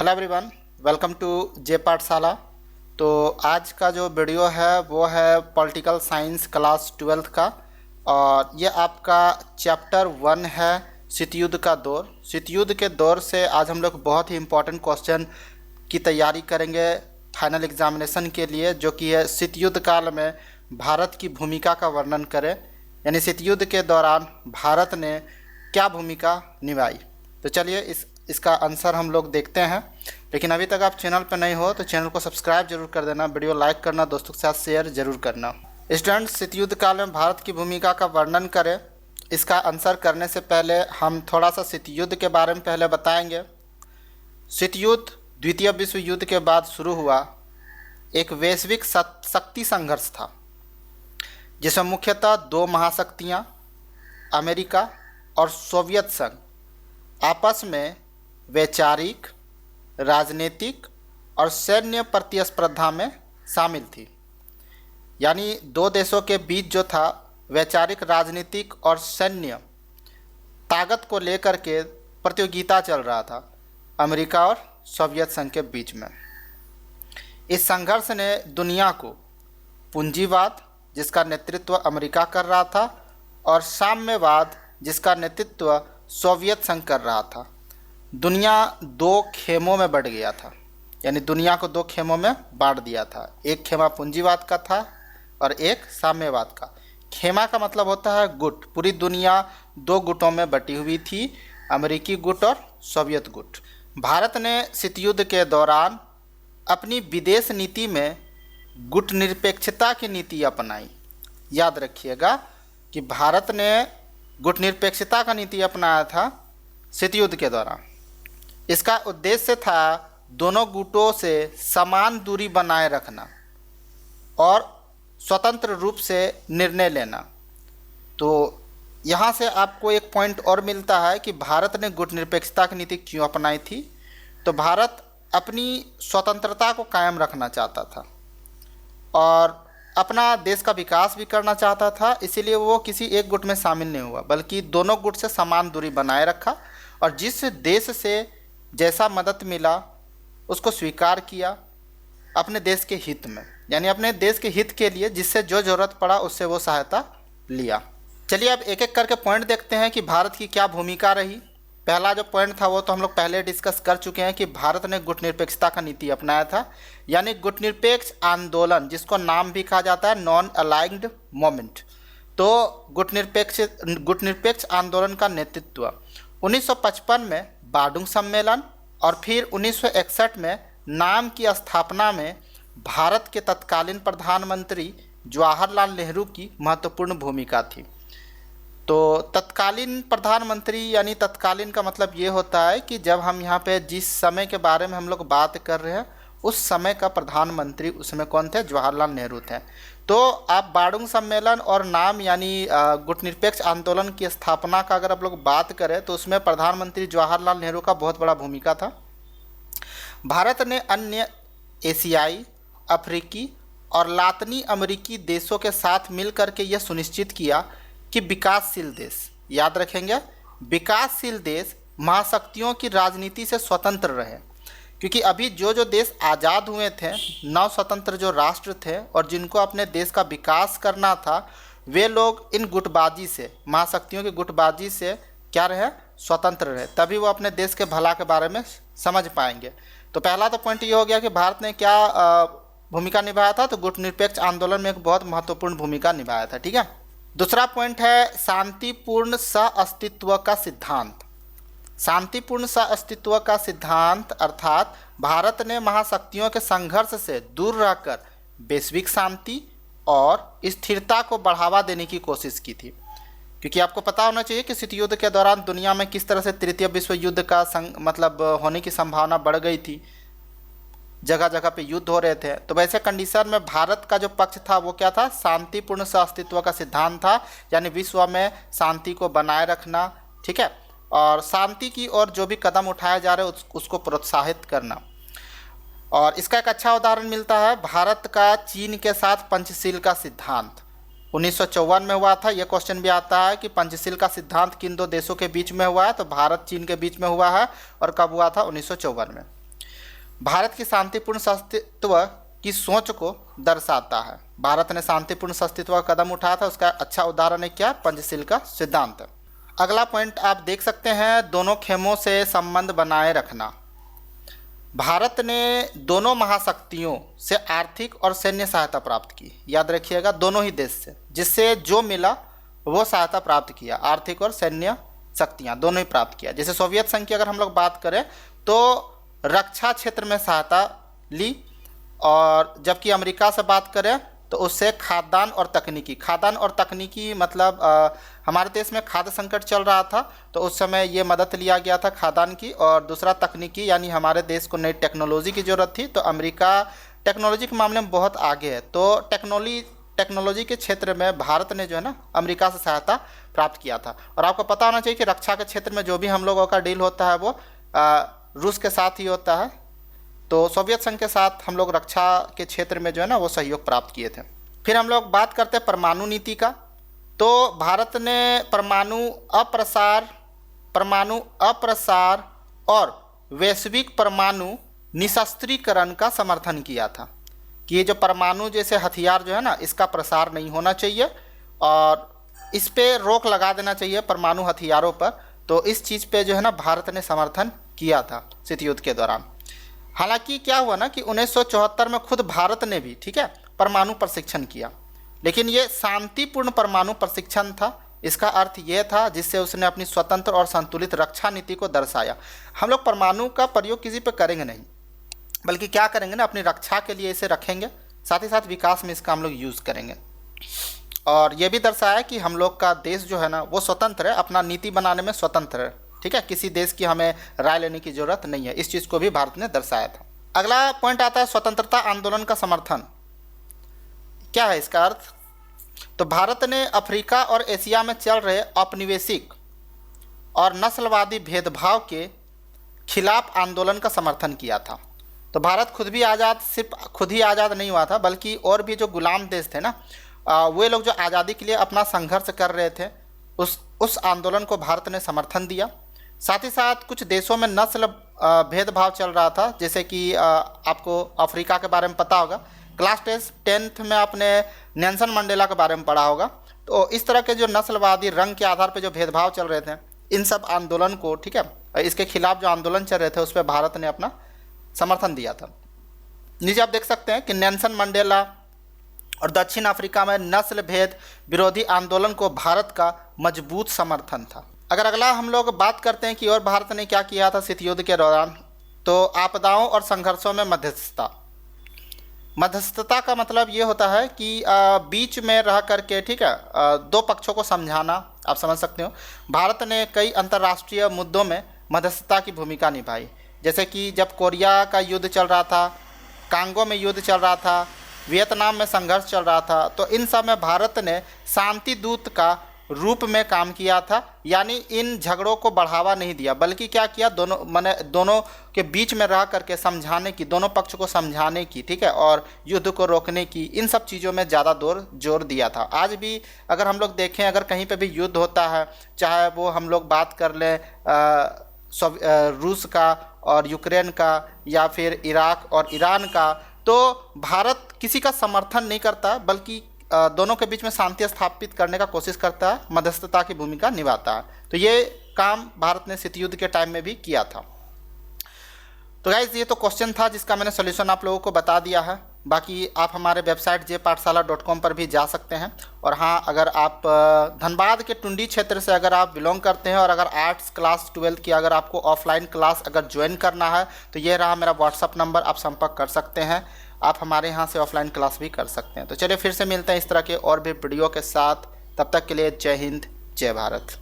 Hello everyone, welcome to जे पाठशाला। तो आज का जो वीडियो है वो है पॉलिटिकल साइंस क्लास 12th का, और ये आपका चैप्टर 1 है शीतयुद्ध का दौर। शीतयुद्ध के दौर से आज हम लोग बहुत ही इम्पोर्टेंट क्वेश्चन की तैयारी करेंगे फाइनल एग्जामिनेशन के लिए, जो कि है शीतयुद्ध काल में भारत की भूमिका का वर्णन करें, यानी शीतयुद्ध के दौरान भारत ने क्या भूमिका निभाई। तो चलिए इसका आंसर हम लोग देखते हैं। लेकिन अभी तक आप चैनल पर नहीं हो तो चैनल को सब्सक्राइब जरूर कर देना, वीडियो लाइक करना, दोस्तों के साथ शेयर जरूर करना। स्टूडेंट्स, शीतयुद्ध काल में भारत की भूमिका का वर्णन करें, इसका आंसर करने से पहले हम थोड़ा सा शीतयुद्ध के बारे में पहले बताएंगे। शीतयुद्ध द्वितीय विश्व युद्ध के बाद शुरू हुआ एक वैश्विक शक्ति संघर्ष था, जिसमें मुख्यतः दो महाशक्तियाँ अमेरिका और सोवियत संघ आपस में वैचारिक, राजनीतिक और सैन्य प्रतिस्पर्धा में शामिल थी। यानी दो देशों के बीच जो था वैचारिक, राजनीतिक और सैन्य ताकत को लेकर के प्रतियोगिता चल रहा था अमेरिका और सोवियत संघ के बीच में। इस संघर्ष ने दुनिया को पूंजीवाद, जिसका नेतृत्व अमेरिका कर रहा था, और साम्यवाद, जिसका नेतृत्व सोवियत संघ कर रहा था, दुनिया दो खेमों में बढ़ गया था। यानी दुनिया को दो खेमों में बांट दिया था। एक खेमा पूंजीवाद का था और एक साम्यवाद का। खेमा का मतलब होता है गुट। पूरी दुनिया दो गुटों में बटी हुई थी, अमेरिकी गुट और सोवियत गुट। भारत ने शीतयुद्ध के दौरान अपनी विदेश नीति में गुट निरपेक्षता की नीति अपनाई। याद रखिएगा कि भारत ने गुट निरपेक्षता का नीति अपनाया था शीतयुद्ध के दौरान। इसका उद्देश्य था दोनों गुटों से समान दूरी बनाए रखना और स्वतंत्र रूप से निर्णय लेना। तो यहाँ से आपको एक पॉइंट और मिलता है कि भारत ने गुट निरपेक्षता की नीति क्यों अपनाई थी। तो भारत अपनी स्वतंत्रता को कायम रखना चाहता था और अपना देश का विकास भी करना चाहता था, इसीलिए वो किसी एक गुट में शामिल नहीं हुआ, बल्कि दोनों गुट से समान दूरी बनाए रखा और जिस देश से जैसा मदद मिला उसको स्वीकार किया अपने देश के हित में। यानी अपने देश के हित के लिए जिससे जो ज़रूरत पड़ा उससे वो सहायता लिया। चलिए अब एक एक करके पॉइंट देखते हैं कि भारत की क्या भूमिका रही। पहला जो पॉइंट था वो तो हम लोग पहले डिस्कस कर चुके हैं कि भारत ने गुट निरपेक्षता का नीति अपनाया था। यानी गुट निरपेक्ष आंदोलन, जिसको नाम भी कहा जाता है नॉन अलाइन्ड मूवमेंट। तो गुट निरपेक्ष आंदोलन का नेतृत्व 1955 में बार्डुंग सम्मेलन और फिर 1961 में नाम की स्थापना में भारत के तत्कालीन प्रधानमंत्री जवाहरलाल नेहरू की महत्वपूर्ण भूमिका थी। तो तत्कालीन प्रधानमंत्री, यानी तत्कालीन का मतलब ये होता है कि जब हम यहाँ पे जिस समय के बारे में हम लोग बात कर रहे हैं उस समय का प्रधानमंत्री उस समय कौन थे? जवाहरलाल नेहरू थे। तो आप बार्डुंग सम्मेलन और नाम यानी गुट निरपेक्ष आंदोलन की स्थापना का अगर आप लोग बात करें तो उसमें प्रधानमंत्री जवाहरलाल नेहरू का बहुत बड़ा भूमिका था। भारत ने अन्य एशियाई, अफ्रीकी और लातिनी अमेरिकी देशों के साथ मिल करके यह सुनिश्चित किया कि विकासशील देश, याद रखेंगे, विकासशील देश महाशक्तियों की राजनीति से स्वतंत्र रहे। क्योंकि अभी जो देश आज़ाद हुए थे, नव स्वतंत्र जो राष्ट्र थे और जिनको अपने देश का विकास करना था, वे लोग इन गुटबाजी से, महाशक्तियों की गुटबाजी से क्या रहे? स्वतंत्र रहे। तभी वो अपने देश के भला के बारे में समझ पाएंगे। तो पहला तो पॉइंट ये हो गया कि भारत ने क्या भूमिका निभाया था। तो गुट निरपेक्ष आंदोलन में एक बहुत महत्वपूर्ण भूमिका निभाया था। ठीक है। दूसरा पॉइंट है शांतिपूर्ण सह-अस्तित्व का सिद्धांत। शांतिपूर्ण सह-अस्तित्व का सिद्धांत अर्थात भारत ने महाशक्तियों के संघर्ष से दूर रहकर वैश्विक शांति और स्थिरता को बढ़ावा देने की कोशिश की थी। क्योंकि आपको पता होना चाहिए कि शीतयुद्ध के दौरान दुनिया में किस तरह से तृतीय विश्व युद्ध का मतलब होने की संभावना बढ़ गई थी, जगह जगह पे युद्ध हो रहे थे। तो वैसे कंडीशन में भारत का जो पक्ष था वो क्या था? शांतिपूर्ण सह-अस्तित्व का सिद्धांत था, यानी विश्व में शांति को बनाए रखना। ठीक है। और शांति की ओर जो भी कदम उठाए जा रहे हैं उसको प्रोत्साहित करना। और इसका एक अच्छा उदाहरण मिलता है भारत का चीन के साथ पंचशील का सिद्धांत 1954 में हुआ था। यह क्वेश्चन भी आता है कि पंचशील का सिद्धांत किन दो देशों के बीच में हुआ है? तो भारत चीन के बीच में हुआ है। और कब हुआ था? 1954 में। भारत की शांतिपूर्ण अस्तित्व की सोच को दर्शाता है। भारत ने शांतिपूर्ण अस्तित्व का कदम उठाया था, उसका अच्छा उदाहरण है क्या, पंचशील का सिद्धांत। अगला पॉइंट आप देख सकते हैं, दोनों खेमों से संबंध बनाए रखना। भारत ने दोनों महाशक्तियों से आर्थिक और सैन्य सहायता प्राप्त की, याद रखिएगा, दोनों ही देश से, जिससे जो मिला वो सहायता प्राप्त किया, आर्थिक और सैन्य शक्तियाँ दोनों ही प्राप्त किया। जैसे सोवियत संघ की अगर हम लोग बात करें तो रक्षा क्षेत्र में सहायता ली, और जबकि अमेरिका से बात करें तो उससे खाद्यान्न और तकनीकी मतलब हमारे देश में खाद्य संकट चल रहा था, तो उस समय ये मदद लिया गया था खाद्यान्न की, और दूसरा तकनीकी, यानी हमारे देश को नई टेक्नोलॉजी की ज़रूरत थी, तो अमेरिका टेक्नोलॉजी के मामले में बहुत आगे है, तो टेक्नोलॉजी के क्षेत्र में भारत ने जो है ना अमेरिका से सहायता प्राप्त किया था। और आपको पता होना चाहिए कि रक्षा के क्षेत्र में जो भी हम लोगों का डील होता है वो रूस के साथ ही होता है, तो सोवियत संघ के साथ हम लोग रक्षा के क्षेत्र में जो है ना वो सहयोग प्राप्त किए थे। फिर हम लोग बात करते हैं परमाणु नीति का, तो भारत ने परमाणु अप्रसार और वैश्विक परमाणु निशस्त्रीकरण का समर्थन किया था, कि ये जो परमाणु जैसे हथियार जो है ना इसका प्रसार नहीं होना चाहिए और इस पे रोक लगा देना चाहिए परमाणु हथियारों पर। तो इस चीज़ पे जो है ना भारत ने समर्थन किया था शीत युद्ध के दौरान। हालांकि क्या हुआ ना कि 1974 में खुद भारत ने भी, ठीक है, परमाणु प्रशिक्षण किया, लेकिन ये शांतिपूर्ण परमाणु प्रशिक्षण था। इसका अर्थ ये था जिससे उसने अपनी स्वतंत्र और संतुलित रक्षा नीति को दर्शाया। हम लोग परमाणु का प्रयोग किसी पे करेंगे नहीं, बल्कि क्या करेंगे ना, अपनी रक्षा के लिए इसे रखेंगे, साथ ही साथ विकास में इसका हम लोग यूज़ करेंगे। और ये भी दर्शाया कि हम लोग का देश जो है ना वो स्वतंत्र है, अपना नीति बनाने में स्वतंत्र है, ठीक है, किसी देश की हमें राय लेने की जरूरत नहीं है। इस चीज़ को भी भारत ने दर्शाया था। अगला पॉइंट आता है स्वतंत्रता आंदोलन का समर्थन। क्या है इसका अर्थ? तो भारत ने अफ्रीका और एशिया में चल रहे औपनिवेशिक और नस्लवादी भेदभाव के खिलाफ आंदोलन का समर्थन किया था। तो भारत सिर्फ खुद ही आज़ाद नहीं हुआ था, बल्कि और भी जो गुलाम देश थे ना, वे लोग जो आज़ादी के लिए अपना संघर्ष कर रहे थे, उस आंदोलन को भारत ने समर्थन दिया। साथ ही साथ कुछ देशों में नस्ल भेदभाव चल रहा था, जैसे कि आपको अफ्रीका के बारे में पता होगा, क्लास 10th में आपने नेल्सन मंडेला के बारे में पढ़ा होगा। तो इस तरह के जो नस्लवादी रंग के आधार पर जो भेदभाव चल रहे थे, इन सब आंदोलन को, ठीक है, इसके खिलाफ जो आंदोलन चल रहे थे उस पर भारत ने अपना समर्थन दिया था। नीचे आप देख सकते हैं कि नेल्सन मंडेला और दक्षिण अफ्रीका में नस्ल भेद विरोधी आंदोलन को भारत का मजबूत समर्थन था। अगर अगला हम लोग बात करते हैं कि और भारत ने क्या किया था शीत युद्ध के दौरान, तो आपदाओं और संघर्षों में मध्यस्थता का मतलब ये होता है कि बीच में रह करके, ठीक है, दो पक्षों को समझाना, आप समझ सकते हो। भारत ने कई अंतर्राष्ट्रीय मुद्दों में मध्यस्थता की भूमिका निभाई, जैसे कि जब कोरिया का युद्ध चल रहा था, कांगो में युद्ध चल रहा था, वियतनाम में संघर्ष चल रहा था, तो इन सब में भारत ने शांति दूत का रूप में काम किया था, यानी इन झगड़ों को बढ़ावा नहीं दिया, बल्कि क्या किया, दोनों के बीच में रह करके समझाने की, दोनों पक्ष को समझाने की, ठीक है, और युद्ध को रोकने की, इन सब चीज़ों में ज़्यादा जोर दिया था। आज भी अगर हम लोग देखें, अगर कहीं पे भी युद्ध होता है, चाहे वो हम लोग बात कर लें रूस का और यूक्रेन का, या फिर इराक और ईरान का, तो भारत किसी का समर्थन नहीं करता, बल्कि दोनों के बीच में शांति स्थापित करने का कोशिश करता है, मध्यस्थता की भूमिका निभाता है। तो ये काम भारत ने शीत युद्ध के टाइम में भी किया था। तो गाइज ये तो क्वेश्चन था जिसका मैंने सोल्यूशन आप लोगों को बता दिया है। बाकी आप हमारे वेबसाइट jpathshala.com पर भी जा सकते हैं। और हाँ, अगर आप धनबाद के टुंडी क्षेत्र से अगर आप बिलोंग करते हैं और अगर आर्ट्स क्लास 12 की अगर आपको ऑफलाइन क्लास अगर ज्वाइन करना है, तो ये रहा मेरा व्हाट्सअप नंबर, आप संपर्क कर सकते हैं। आप हमारे यहाँ से ऑफलाइन क्लास भी कर सकते हैं। तो चलिए फिर से मिलते हैं इस तरह के और भी वीडियो के साथ। तब तक के लिए जय हिंद, जय भारत।